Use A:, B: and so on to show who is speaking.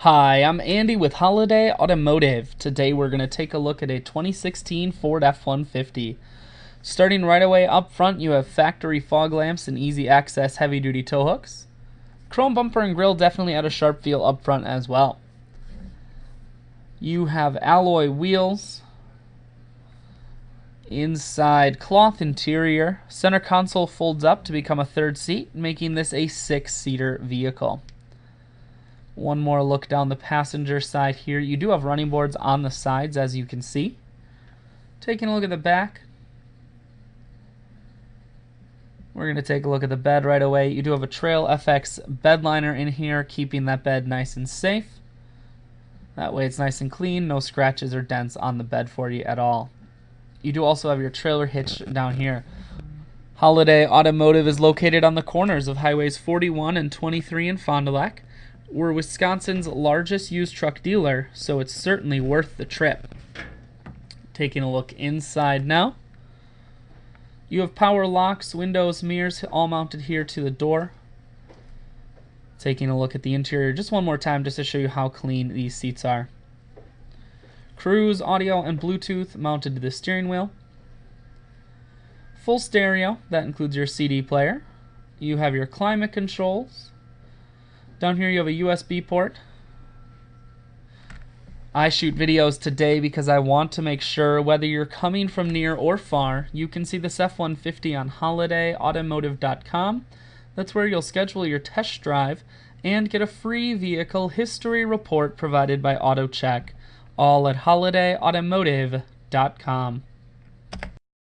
A: Hi, I'm Andy with Holiday Automotive. Today we're going to take a look at a 2016 Ford F-150. Starting right away up front, you have factory fog lamps and easy access heavy-duty tow hooks. Chrome bumper and grille definitely add a sharp feel up front as well. You have alloy wheels, inside cloth interior. Center console folds up to become a third seat, making this a 6-seater vehicle. One more look down the passenger side here. You do have running boards on the sides, as you can see. Taking a look at the back, we're going to take a look at the bed right away. You do have a Trail FX bed liner in here, keeping that bed nice and safe. That way it's nice and clean, no scratches or dents on the bed for you at all. You do also have your trailer hitch down here. Holiday Automotive is located on the corners of Highways 41 and 23 in Fond du Lac. We're Wisconsin's largest used truck dealer, so it's certainly worth the trip. Taking a look inside now. You have power locks, windows, mirrors, all mounted here to the door. Taking a look at the interior just one more time just to show you how clean these seats are. Cruise, audio, and Bluetooth mounted to the steering wheel. Full stereo, that includes your CD player. You have your climate controls. Down here you have a USB port. I shoot videos today because I want to make sure whether you're coming from near or far, you can see this F-150 on holidayautomotive.com. That's where you'll schedule your test drive and get a free vehicle history report provided by AutoCheck, all at holidayautomotive.com.